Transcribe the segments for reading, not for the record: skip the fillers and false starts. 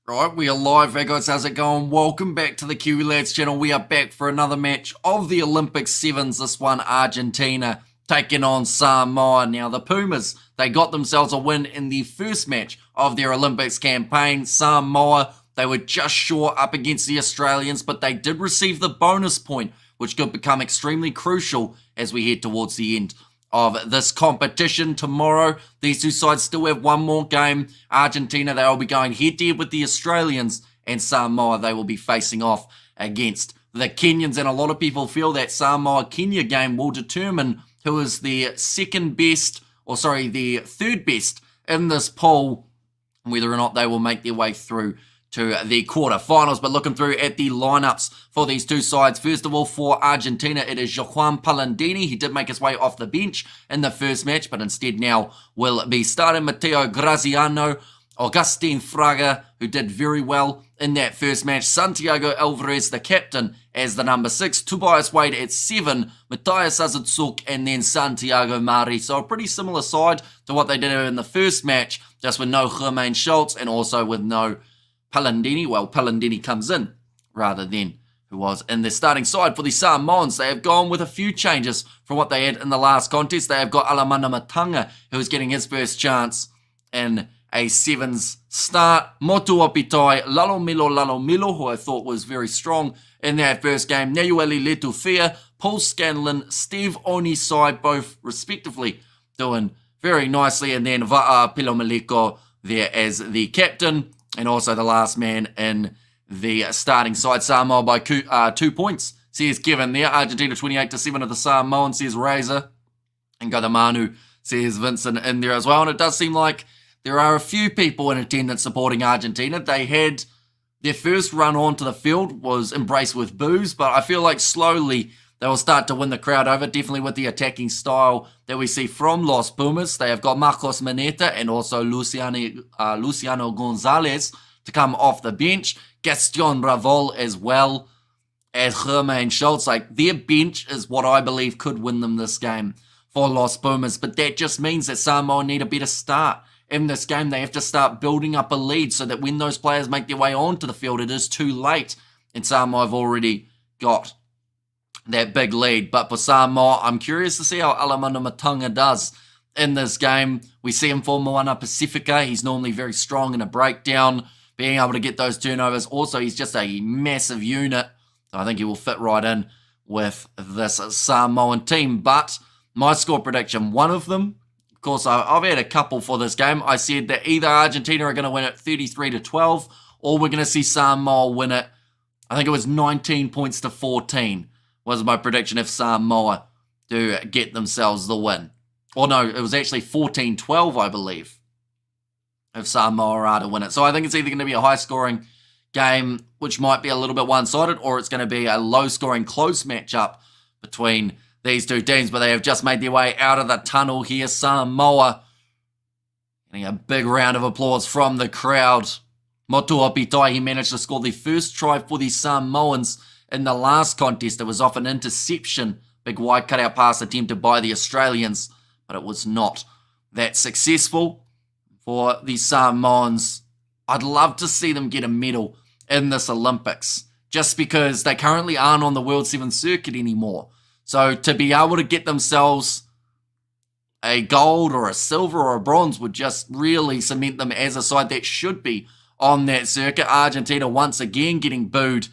Right, we are live, hey guys, how's it going? Welcome back to the Kiwi Lads channel. We are back for another match of the Olympic Sevens. This one, Argentina taking on Samoa. Now, the Pumas, they got themselves a win in the first match of their Olympics campaign. Samoa, they were just short up against the Australians, but they did receive the bonus point, which could become extremely crucial as we head towards the end of this competition tomorrow. These two sides still have one more game. Argentina, they will be going head-to-head with the Australians, and Samoa, they will be facing off against the Kenyans. And a lot of people feel that Samoa-Kenya game will determine who is the the third best in this pool, whether or not they will make their way through to the quarterfinals. But looking through at the lineups for these two sides, first of all, for Argentina, it is Joaquin Palandini. He did make his way off the bench in the first match, but instead now will be starting Matteo Graziano, Augustin Fraga, who did very well in that first match, Santiago Alvarez, the captain, as the number 6, Tobias Wade at 7, Matthias Azatsuk, and then Santiago Mari. So a pretty similar side to what they did in the first match, just with no Jermaine Schultz and also with no Palandini. Well, Palandini comes in rather than who was in the starting side. For the Samoans, they have gone with a few changes from what they had in the last contest. They have got Alamana Matanga, who is getting his first chance in a Sevens start. Motu Opitai, Lalomilo, who I thought was very strong in that first game. Neueli Letufia, Paul Scanlon, Steve Onisai, both respectively doing very nicely. And then Va'a Pilomaliko there as the captain, and also the last man in the starting side. Samoa by 2 points, says Kevin there. Argentina 28-7 of the Samoans, says Razor. And go the Manu, says Vincent in there as well. And it does seem like there are a few people in attendance supporting Argentina. They had their first run onto the field was embraced with boos, but I feel like slowly they will start to win the crowd over, definitely with the attacking style that we see from Los Pumas. They have got Marcos Maneta and also Luciano Gonzalez to come off the bench. Gaston Ravol as well as Jermaine Schultz. Like, their bench is what I believe could win them this game for Los Pumas, but that just means that Samoa need a better start in this game. They have to start building up a lead so that when those players make their way onto the field, it is too late. And Samoa have already got that big lead. But for Samoa, I'm curious to see how Alamana Matanga does in this game. We see him for Moana Pacifica. He's normally very strong in a breakdown, being able to get those turnovers. Also, he's just a massive unit. So I think he will fit right in with this Samoan team. But my score prediction, one of them, of course, I've had a couple for this game. I said that either Argentina are going to win it 33-12, or we're going to see Samoa win it, I think it was 19 points to 14. Was my prediction if Samoa do get themselves the win. Or no, it was actually 14-12, I believe, if Samoa are to win it. So I think it's either going to be a high-scoring game, which might be a little bit one-sided, or it's going to be a low-scoring close matchup between these two teams. But they have just made their way out of the tunnel here. Samoa getting a big round of applause from the crowd. Motu Opitai, he managed to score the first try for the Samoans in the last contest. It was off an interception, big wide cutout pass attempted by the Australians, but it was not that successful for the Samoans. I'd love to see them get a medal in this Olympics, just because they currently aren't on the World Sevens circuit anymore. So to be able to get themselves a gold or a silver or a bronze would just really cement them as a side that should be on that circuit. Argentina once again getting booed.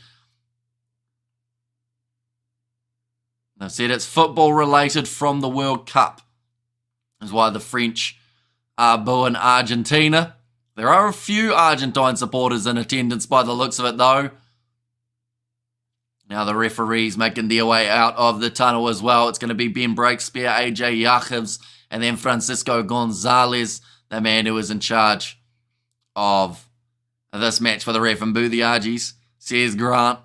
They've said it's football related from the World Cup. That's why the French are booing Argentina. There are a few Argentine supporters in attendance by the looks of it, though. Now the referees making their way out of the tunnel as well. It's going to be Ben Breakspear, AJ Yachevs, and then Francisco Gonzalez, the man who is in charge of this match for the ref. And boo the Argies, says Grant.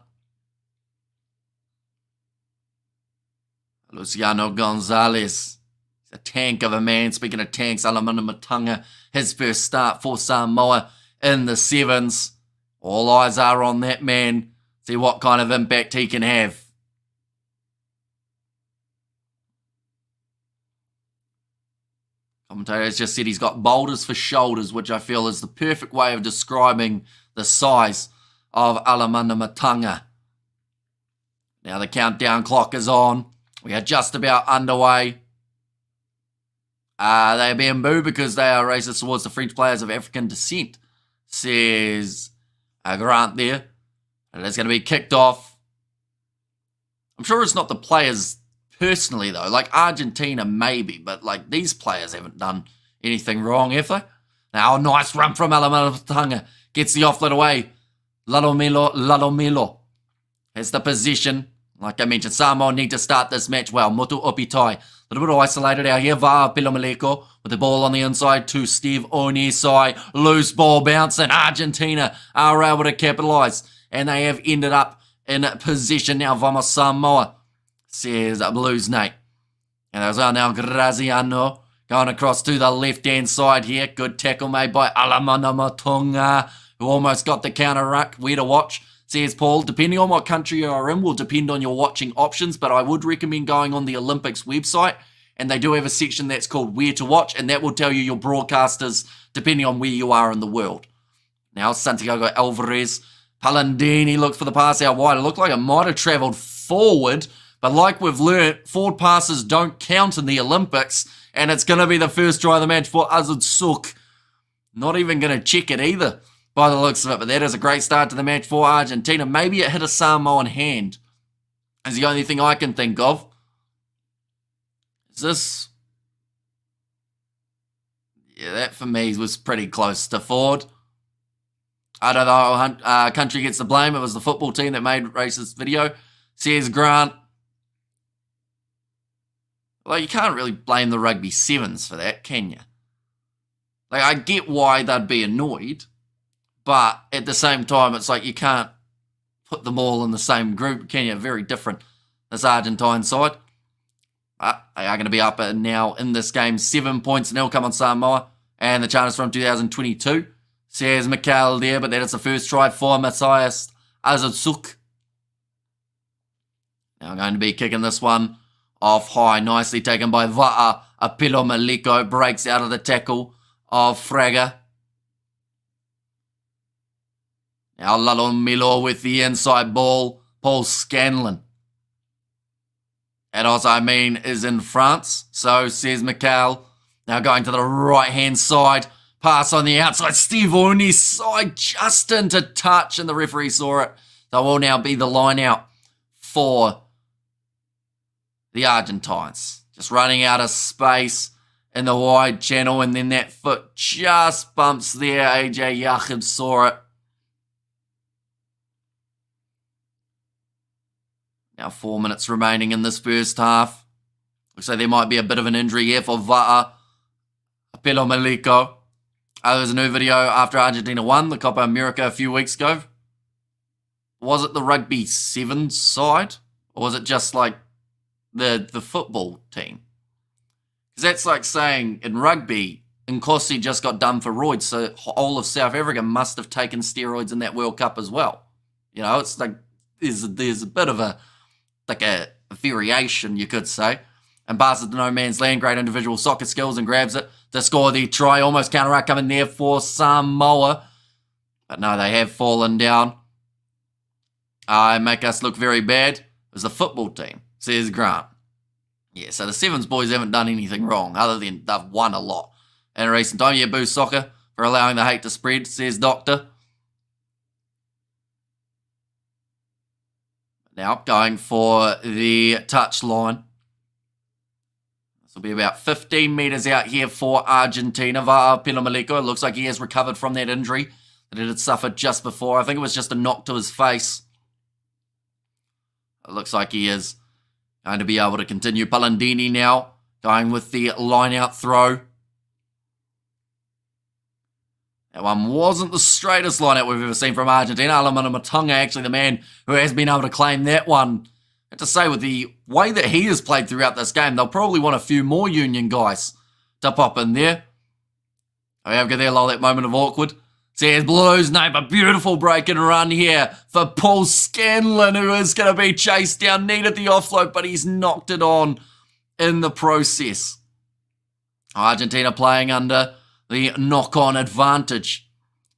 Luciano Gonzalez, a tank of a man. Speaking of tanks, Alamana Matanga, his first start for Samoa in the Sevens. All eyes are on that man. See what kind of impact he can have. Commentators just said he's got boulders for shoulders, which I feel is the perfect way of describing the size of Alamana Matanga. Now the countdown clock is on. We are just about underway. They are being booed because they are racist towards the French players of African descent, says Grant there. And it's going to be kicked off. I'm sure it's not the players personally, though. Like Argentina, maybe. But like these players haven't done anything wrong, have they? Now, nice run from Alamana. Gets the offload away. Lalomilo has the position. Like I mentioned, Samoa need to start this match well. Motu Opitai. A little bit isolated out here. Va Pilomaleko with the ball on the inside to Steve Onisai. Loose ball bouncing. Argentina are able to capitalise. And they have ended up in position now. Vamos Samoa, says Blues Nate. And those are now Graziano going across to the left-hand side here. Good tackle made by Alamana Matunga, who almost got the counter ruck. Where to watch, says Paul. Depending on what country you are in will depend on your watching options, but I would recommend going on the Olympics website, and they do have a section that's called Where to Watch, and that will tell you your broadcasters depending on where you are in the world. Now Santiago Alvarez. Palandini looked for the pass out wide. It looked like it might have travelled forward, but like we've learnt, forward passes don't count in the Olympics, and it's going to be the first try of the match for Azad Suk. Not even going to check it either, by the looks of it, but that is a great start to the match for Argentina. Maybe it hit a Samoan hand, is the only thing I can think of. Is this... Yeah, that for me was pretty close to forward. I don't know, country gets the blame. It was the football team that made racist video, says Grant. Well, you can't really blame the Rugby Sevens for that, can you? Like, I get why they'd be annoyed, but at the same time, it's like you can't put them all in the same group, can you? Very different, this Argentine side. But they are going to be up now in this game. 7 points nil come on Samoa, and the chart is from 2022. Says Mikhail there, but that is the first try for Matthias Azatsuk. Now I'm going to be kicking this one off high. Nicely taken by Va'a Apilo Maliko. Breaks out of the tackle of Fraga. Now Lalo Milo with the inside ball. Paul Scanlon. And also, is in France. So says Mikhail. Now going to the right-hand side. Pass on the outside. Steve Oni's side just into touch, and the referee saw it. So will now be the line out for the Argentines. Just running out of space in the wide channel, and then that foot just bumps there. AJ Yachib saw it. Now 4 minutes remaining in this first half. Looks like there might be a bit of an injury here for Va'a Apelo Maliko. There's a new video after Argentina won the Copa America a few weeks ago. Was it the Rugby Sevens side? Or was it just like the football team? Because that's like saying in rugby, Nkosi just got done for roids, so all of South Africa must have taken steroids in that World Cup as well. You know, it's like there's a bit of a variation, you could say. And passes to no man's land, great individual soccer skills, and grabs it to score the try. Almost counter-ruck coming there for Samoa. But no, they have fallen down. Make us look very bad. It was the football team, says Grant. Yeah, so the Sevens boys haven't done anything wrong, other than they've won a lot in recent time. Yeah, boo soccer for allowing the hate to spread, says Doctor. Now going for the touchline. Will be about 15 metres out here for Argentina. Va'a Pilomaleko. It looks like he has recovered from that injury that it had suffered just before. I think it was just a knock to his face. It looks like he is going to be able to continue. Palandini now going with the line-out throw. That one wasn't the straightest line-out we've ever seen from Argentina. Alamana Matunga, actually the man who has been able to claim that one. I have to say, with the way that he has played throughout this game, they'll probably want a few more Union guys to pop in there. We have got there, that moment of awkward. Says Blues Nate, a beautiful break and run here for Paul Scanlon, who is going to be chased down. Needed the offload, but he's knocked it on in the process. Argentina playing under the knock-on advantage.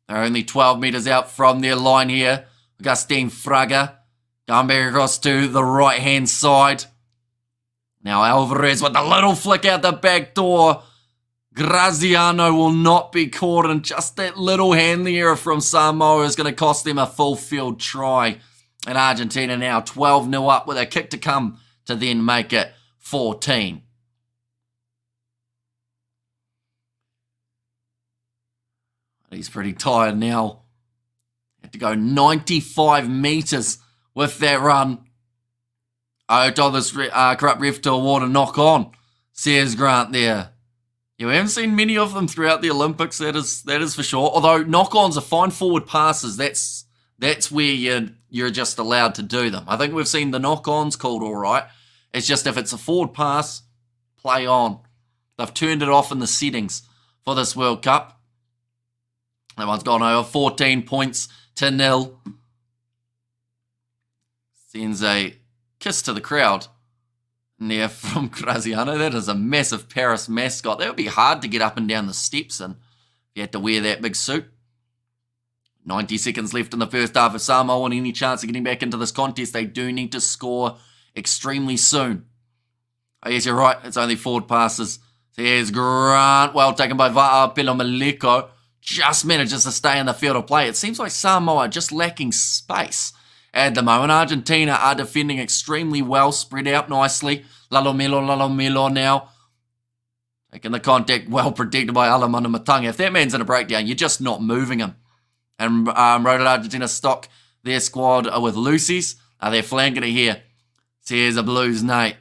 They're only 12 metres out from their line here. Augustine Fraga going back across to the right-hand side. Now Alvarez with a little flick out the back door. Graziano will not be caught, and just that little handling error from Samoa is going to cost them a full field try. And Argentina now 12-0 up with a kick to come to then make it 14. He's pretty tired now. Had to go 95 metres with that run. I told this corrupt ref to award a knock on, says Grant there. Yeah, we haven't seen many of them throughout the Olympics, that is for sure. Although knock-ons are fine forward passes. That's where you're just allowed to do them. I think we've seen the knock-ons called all right. It's just if it's a forward pass, play on. They've turned it off in the settings for this World Cup. That one's gone over 14 points to 0. Sends a kiss to the crowd there from Graziano. That is a massive Paris mascot. That would be hard to get up and down the steps in if you had to wear that big suit. 90 seconds left in the first half. If Samoa want any chance of getting back into this contest, they do need to score extremely soon. Oh, yes, you're right. It's only forward passes. So here's Grant. Well taken by Pilomaleko. Just manages to stay in the field of play. It seems like Samoa are just lacking space at the moment. Argentina are defending extremely well, spread out nicely. Lalomelo now. Taking the contact, well protected by Alamana Matanga. If that man's in a breakdown, you're just not moving him. And Road Argentina stock their squad with Lucy's. They're flanking it here. So here's a Blues Nate.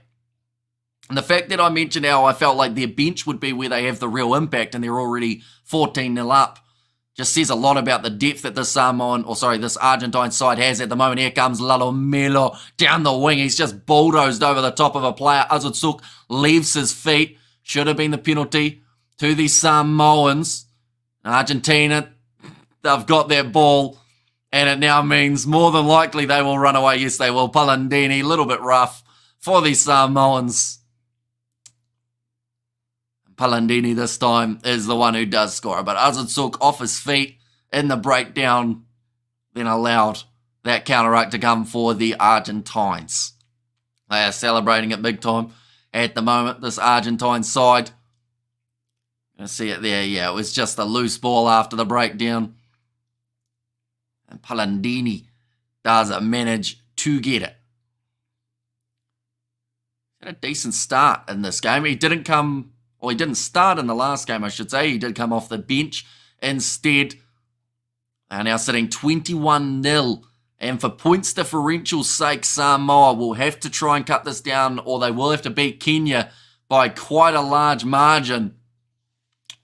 And the fact that I mentioned how I felt like their bench would be where they have the real impact and they're already 14-0 up just says a lot about the depth that this Argentine side has at the moment. Here comes Lalomelo down the wing. He's just bulldozed over the top of a player. Azutsuk leaves his feet. Should have been the penalty to the Samoans. Argentina, they've got their ball, and it now means more than likely they will run away. Yes, they will. Palandini, a little bit rough for the Samoans. Palandini this time is the one who does score. But Azutsuk off his feet in the breakdown, then allowed that counteract to come for the Argentines. They are celebrating it big time at the moment, this Argentine side. You see it there, yeah, it was just a loose ball after the breakdown. And Palandini does manage to get it. Had a decent start in this game. He didn't start in the last game, I should say. He did come off the bench instead. They're now sitting 21-0. And for points differential's sake, Samoa will have to try and cut this down, or they will have to beat Kenya by quite a large margin.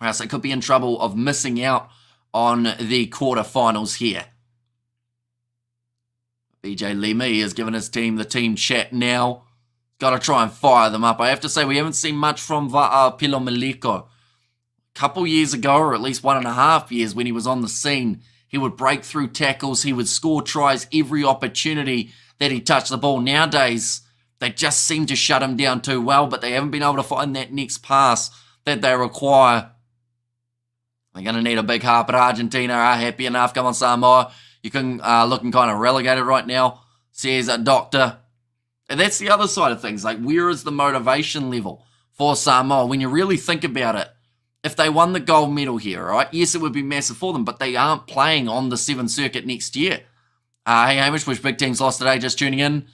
Or else they could be in trouble of missing out on the quarterfinals here. BJ Lemi has given his team the team chat now. Got to try and fire them up. I have to say, we haven't seen much from Pilomaleko. A couple years ago, or at least 1.5 years, when he was on the scene, he would break through tackles. He would score tries every opportunity that he touched the ball. Nowadays, they just seem to shut him down too well, but they haven't been able to find that next pass that they require. They're going to need a big half, but Argentina are happy enough. Come on, Samoa. You can looking kind of relegated right now, says a doctor. And that's the other side of things. Like, where is the motivation level for Samoa? When you really think about it, if they won the gold medal here, right? Yes, it would be massive for them, but they aren't playing on the Seven Circuit next year. Hey, Hamish, which big teams lost today? Just tuning in.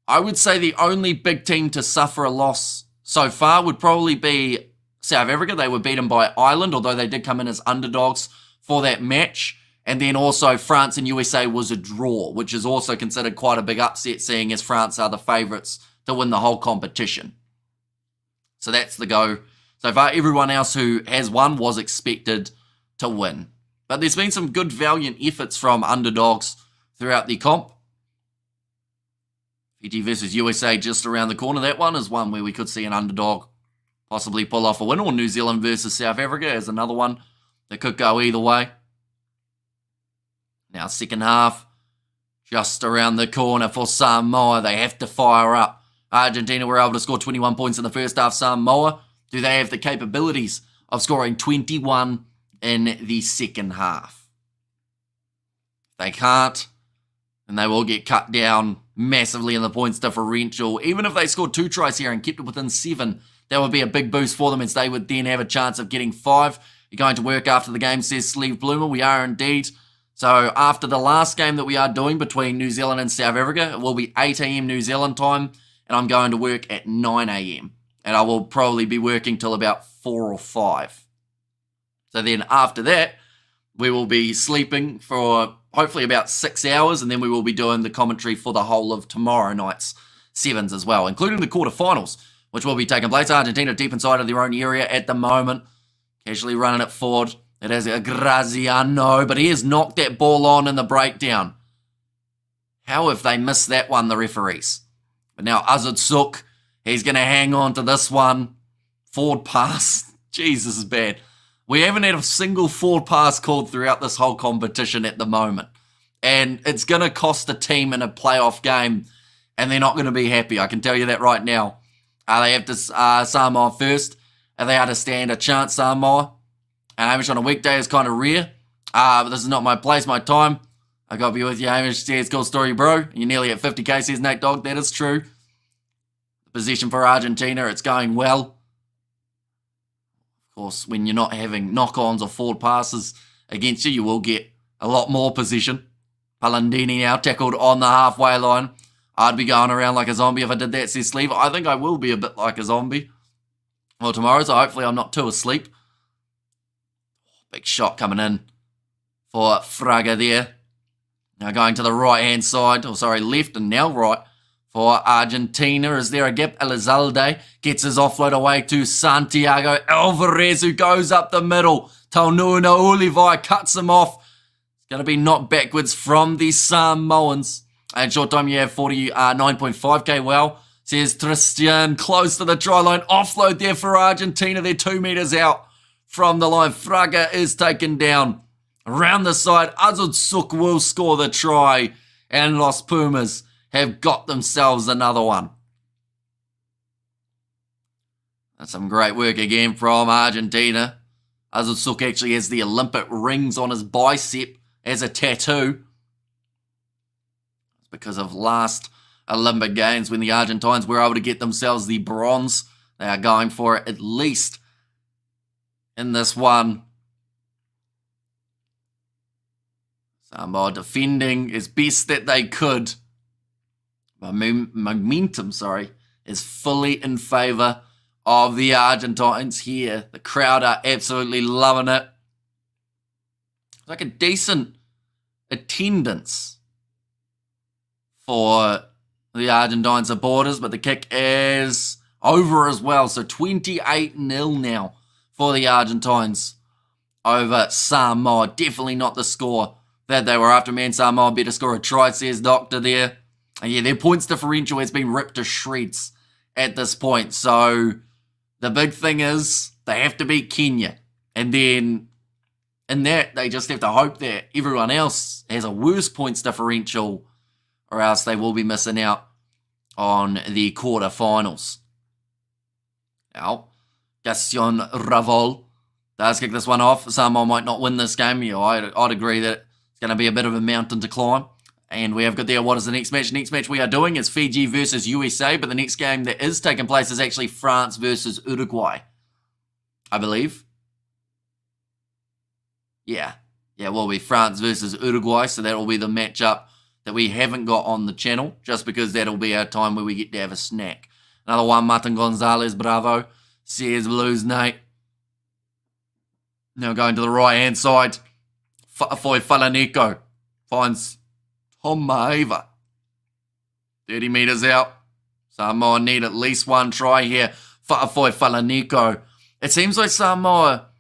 I would say the only big team to suffer a loss so far would probably be South Africa. They were beaten by Ireland, although they did come in as underdogs for that match. And then also France and USA was a draw, which is also considered quite a big upset, seeing as France are the favourites to win the whole competition. So that's the go. So far, everyone else who has won was expected to win. But there's been some good, valiant efforts from underdogs throughout the comp. Fiji versus USA just around the corner. That one is one where we could see an underdog possibly pull off a win, or New Zealand versus South Africa is another one that could go either way. Now, second half, just around the corner for Samoa. They have to fire up. Argentina were able to score 21 points in the first half. Samoa, do they have the capabilities of scoring 21 in the second half? they can't, and they will get cut down massively in the points differential. Even if they scored 2 tries here and kept it within 7, that would be a big boost for them, as they would then have a chance of getting 5. You're going to work after the game, says Sleeve Bloomer. We are indeed. So after the last game that we are doing between New Zealand and South Africa, it will be 8 a.m. New Zealand time, and I'm going to work at 9 a.m. And I will probably be working till about 4 or 5. So then after that, we will be sleeping for hopefully about 6 hours, and then we will be doing the commentary for the whole of tomorrow night's Sevens as well, including the quarterfinals, which will be taking place. Argentina deep inside of their own area at the moment, casually running it forward. It is a Graziano, but he has knocked that ball on in the breakdown. How have they missed that one, the referees? But now Azutsuk, he's going to hang on to this one. Forward pass. Jesus, is bad. We haven't had a single forward pass called throughout this whole competition at the moment. And it's going to cost a team in a playoff game, and they're not going to be happy. I can tell you that right now. They have to Samoa first. If they understand a chance, Samoa. And Hamish on a weekday is kind of rare. But this is not my place, my time. I got to be with you, Hamish. Says, cool story, bro. You're nearly at 50k, says Nate Dog. That is true. The position for Argentina, it's going well. Of course, when you're not having knock-ons or forward passes against you, you will get a lot more position. Palandini now tackled on the halfway line. I'd be going around like a zombie if I did that, says Sleeve. I think I will be a bit like a zombie. Well, tomorrow, so hopefully I'm not too asleep. Big shot coming in for Fraga there. Now going to the right-hand side, left and now right for Argentina. Is there a gap? Elizalde gets his offload away to Santiago Alvarez, who goes up the middle. Taununa Ulivai cuts him off. It's going to be knocked backwards from the Samoans. And short time, you have 49.5k. Well, says Tristan, close to the try line. Offload there for Argentina. They're 2 meters out from the line. Fraga is taken down. Around the side, Azutsuk will score the try. And Los Pumas have got themselves another one. That's some great work again from Argentina. Azutsuk actually has the Olympic rings on his bicep as a tattoo. It's because of last Olympic Games when the Argentines were able to get themselves the bronze. They are going for it at least in this one. Samoa defending as best that they could. Momentum, is fully in favour of the Argentines here. The crowd are absolutely loving it. It's like a decent attendance for the Argentine supporters, but the kick is over as well. So 28-0 now for the Argentines over Samoa. Definitely not the score that they were after. Man, Samoa better score a try, says Doctor there. And yeah, their points differential has been ripped to shreds at this point. So the big thing is they have to beat Kenya. And then in that, they just have to hope that everyone else has a worse points differential, or else they will be missing out on the quarterfinals. Now, Gaston Ravol does kick this one off. Samoa might not win this game. Yeah, I'd agree that it's going to be a bit of a mountain to climb. And we have got there, what is the next match? Next match we are doing is Fiji versus USA, but the next game that is taking place is actually France versus Uruguay, I believe. Yeah, it will be France versus Uruguay, so that will be the matchup that we haven't got on the channel, just because that'll be our time where we get to have a snack. Another one, Martin Gonzalez, bravo, says Blues Nate. Now going to the right-hand side, Fa'afoi Falaniko finds Tom Maeva. 30 metres out. Samoa need at least one try here. Fa'afoi Falaniko. It seems like Samoa,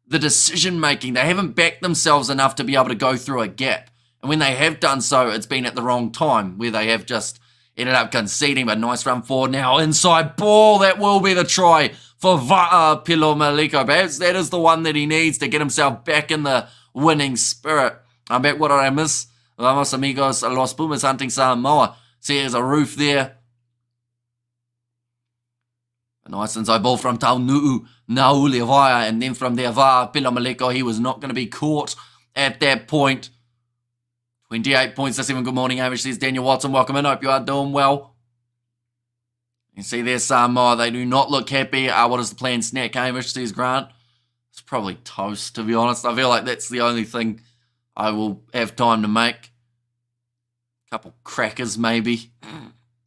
the decision-making, they haven't backed themselves enough to be able to go through a gap. And when they have done so, it's been at the wrong time, where they have just ended up conceding. But nice run forward now. Inside ball. That will be the try for Va'a Pilomaliko. Perhaps that is the one that he needs to get himself back in the winning spirit. I'm back. What did I miss? Vamos amigos, Los Pumas hunting Samoa. See, there's a roof there. A nice inside ball from Taunuu Naulivaya. And then from there, Va'a Pilomaliko. He was not going to be caught at that point. 28 points to 7. Good morning, Hamish. Says Daniel Watson. Welcome in. Hope you are doing well. You see there, Samoa. They do not look happy. What is the plan? Snack, Hamish, says Grant. It's probably toast, to be honest. I feel like that's the only thing I will have time to make. A couple crackers, maybe.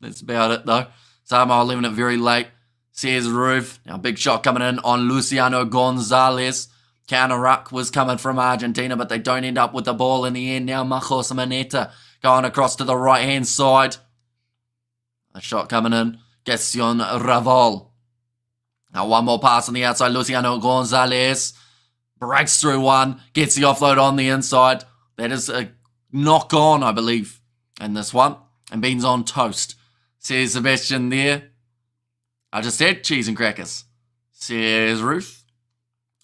That's about it, though. Samoa leaving it very late. Says Roof. Now, big shot coming in on Luciano Gonzalez. Counter ruck was coming from Argentina, but they don't end up with the ball in the end. Now, Majos Maneta going across to the right-hand side. A shot coming in. Gaston Raval. Now, one more pass on the outside. Luciano Gonzalez breaks through one. Gets the offload on the inside. That is a knock on, I believe, in this one. And beans on toast. Says Sebastian there. I just said cheese and crackers. Says Ruth.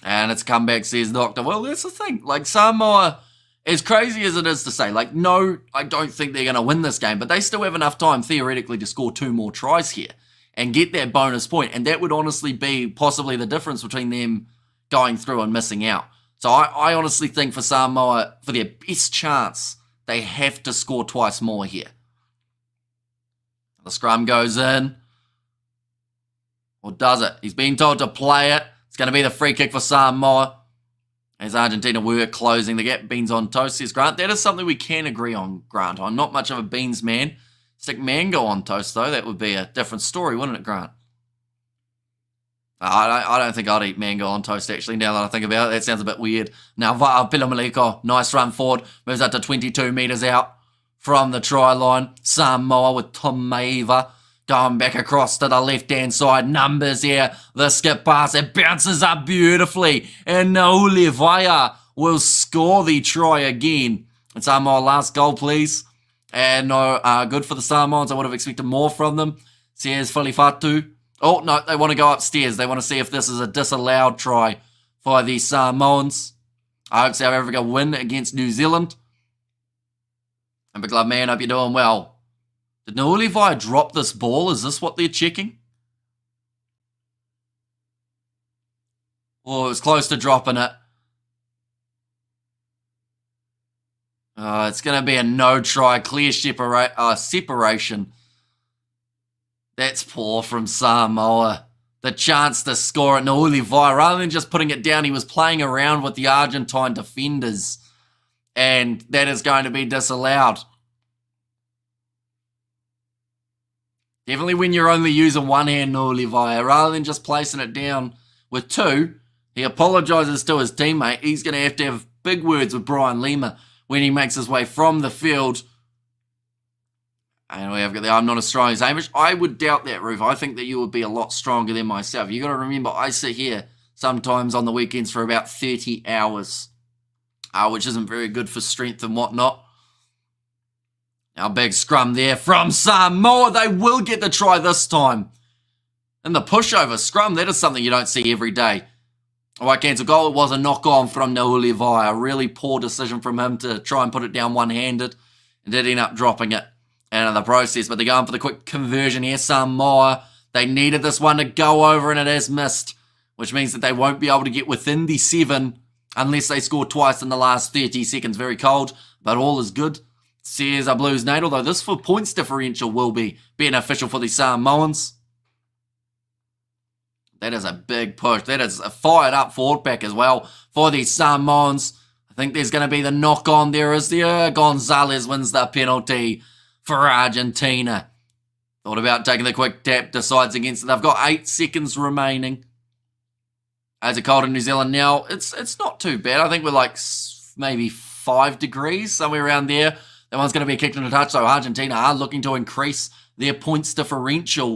And it's come back, says Doctor. Well, that's the thing. Like, Samoa, as crazy as it is to say, like, no, I don't think they're going to win this game, but they still have enough time, theoretically, to score 2 more tries here and get that bonus point. And that would honestly be possibly the difference between them going through and missing out. So I honestly think for Samoa, for their best chance, they have to score twice more here. The scrum goes in. Or does it? He's being told to play it. It's going to be the free kick for Samoa. As Argentina were closing the gap. Beans on toast, says Grant. That is something we can agree on, Grant. I'm not much of a beans man. Stick mango on toast, though. That would be a different story, wouldn't it, Grant? I don't think I'd eat mango on toast, actually, now that I think about it. That sounds a bit weird. Now, Va'a Pilomaliko, nice run forward. Moves up to 22 metres out from the try line. Samoa with Tom Maiva. Going back across to the left-hand side. Numbers here. The skip pass. It bounces up beautifully. And Oliveira will score the try again. And Samoa, last goal, please. And no, good for the Samoans. I would have expected more from them. Says Falifatu. Oh, no, they want to go upstairs. They want to see if this is a disallowed try for the Samoans. I hope South Africa win against New Zealand. And Big Love Man, hope you're doing well. Did Oliveira drop this ball? Is this what they're checking? Oh, it was close to dropping it. It's going to be a no try. Clear separation. That's poor from Samoa. The chance to score it. Oliveira, rather than just putting it down, he was playing around with the Argentine defenders. And that is going to be disallowed. Definitely when you're only using one hand, Oliveira, rather than just placing it down with 2, he apologises to his teammate. He's going to have big words with Brian Lima when he makes his way from the field. And we have got the I'm not as strong as Hamish. I would doubt that, Roof. I think that you would be a lot stronger than myself. You got to remember, I sit here sometimes on the weekends for about 30 hours, which isn't very good for strength and whatnot. Now, big scrum there from Samoa. They will get the try this time. And the pushover scrum, that is something you don't see every day. White cancel goal. It was a knock-on from Oliveira. A really poor decision from him to try and put it down one-handed. And did end up dropping it out of the process. But they're going for the quick conversion here. Samoa, they needed this one to go over and it has missed. Which means that they won't be able to get within the 7 unless they score twice in the last 30 seconds. Very cold, but all is good. Says a Blues Nate, although this for points differential will be beneficial for the Samoans. That is a big push. That is a fired up forward pack as well for the Samoans. I think there's going to be the knock on there as the Gonzalez wins the penalty for Argentina. Thought about taking the quick tap, decides against it. They've got 8 seconds remaining. As it cold in New Zealand now, it's not too bad. I think we're like maybe 5 degrees, somewhere around there. That one's going to be kicked into touch, so Argentina are looking to increase their points differential.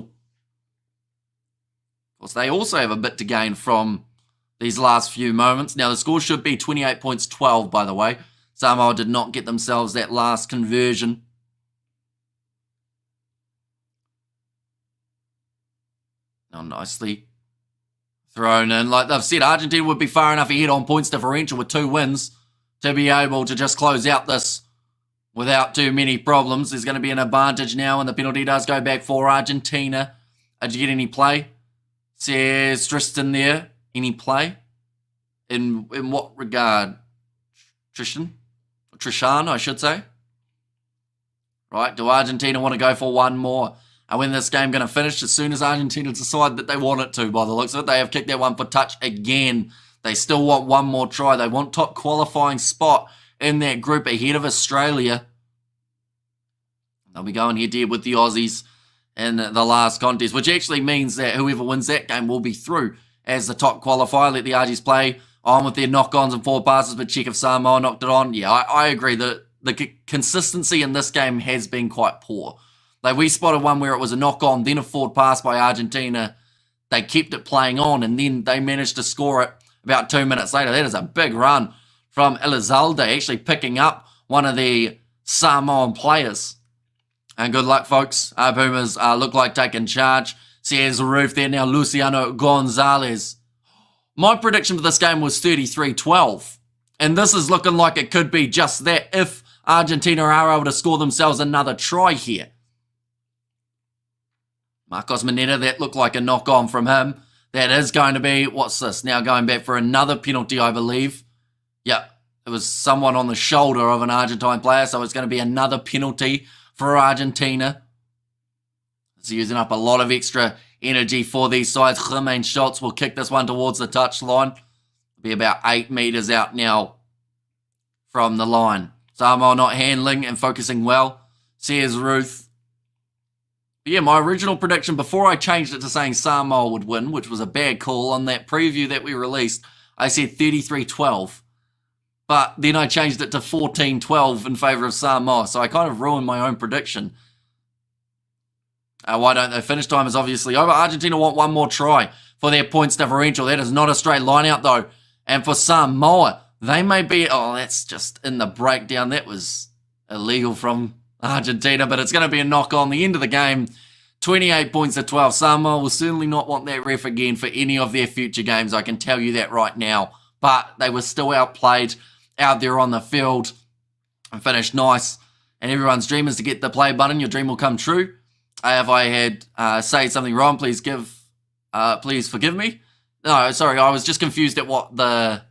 Of course, they also have a bit to gain from these last few moments. Now, the score should be 28 points, 12, by the way. Samoa did not get themselves that last conversion. Now, nicely thrown in. Like they've said, Argentina would be far enough ahead on points differential with 2 wins to be able to just close out this without too many problems. There's going to be an advantage now, and the penalty does go back for Argentina. Did you get any play? Says Tristan there. Any play? In what regard? Trishan, I should say. right? Do Argentina want to go for one more? And when this game going to finish? As soon as Argentina decide that they want it to, by the looks of it, they have kicked that one for touch again. They still want one more try. They want top qualifying spot in that group ahead of Australia. They'll be going head-to-head with the Aussies in the last contest, which actually means that whoever wins that game will be through as the top qualifier. Let the Argies play on with their knock-ons and forward passes, but check if Samoa knocked it on. Yeah, I agree. The consistency in this game has been quite poor. Like, we spotted one where it was a knock-on, then a forward pass by Argentina. They kept it playing on, and then they managed to score it about 2 minutes later. That is a big run from Elizalde, actually picking up one of the Samoan players. And good luck, folks. Our Pumas look like taking charge. See, there's a roof there now. Luciano Gonzalez. My prediction for this game was 33-12. And this is looking like it could be just that if Argentina are able to score themselves another try here. Marcos Mineta, that looked like a knock-on from him. That is going to be, what's this? Now going back for another penalty, I believe. Yeah, it was someone on the shoulder of an Argentine player, so it's going to be another penalty for Argentina. It's using up a lot of extra energy for these sides. Jermaine Schultz will kick this one towards the touchline. Be about 8 meters out now from the line. Samoa not handling and focusing well. Sears Ruth. But yeah, my original prediction before I changed it to saying Samoa would win, which was a bad call on that preview that we released, I said 33-12. But then I changed it to 14-12 in favour of Samoa, so I kind of ruined my own prediction. Why don't they? Finish time is obviously over. Argentina want one more try for their points differential. That is not a straight line out, though. And for Samoa, they may be... Oh, that's just in the breakdown. That was illegal from Argentina, but it's going to be a knock on the end of the game. 28-12. Samoa will certainly not want that ref again for any of their future games. I can tell you that right now. But they were still outplayed out there on the field and finished nice. And everyone's dream is to get the play button. Your dream will come true. If I had said something wrong, please forgive me. No, sorry, I was just confused at what the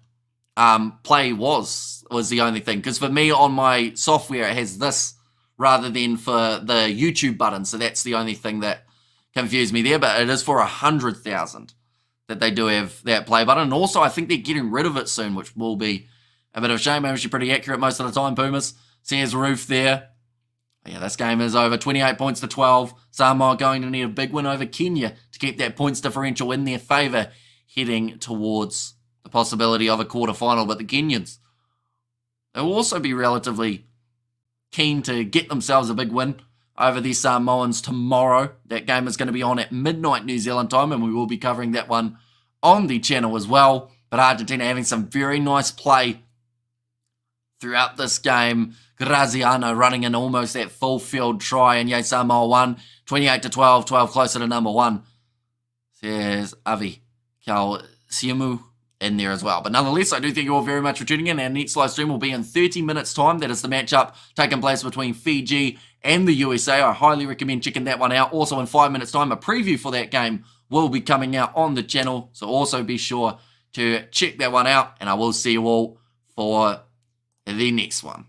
play was the only thing. Because for me, on my software, it has this rather than for the YouTube button. So that's the only thing that confused me there. But it is for 100,000 that they do have that play button. And also, I think they're getting rid of it soon, which will be a bit of a shame. I'm actually pretty accurate most of the time, Pumas. Sears Roof there. Yeah, this game is over. 28-12. Samoa going to need a big win over Kenya to keep that points differential in their favour, heading towards the possibility of a quarterfinal. But the Kenyans, they will also be relatively keen to get themselves a big win over the Samoans tomorrow. That game is going to be on at midnight New Zealand time, and we will be covering that one on the channel as well. But Argentina having some very nice play throughout this game. Graziano running in almost that full field try, and yay, Samoa won 28-12, 12 closer to number one. There's Avi Kalsiamu in there as well. But nonetheless, I do thank you all very much for tuning in. Our next live stream will be in 30 minutes time. That is the matchup taking place between Fiji and the USA. I highly recommend checking that one out. Also in 5 minutes time, a preview for that game will be coming out on the channel. So also be sure to check that one out, and I will see you all for the next one.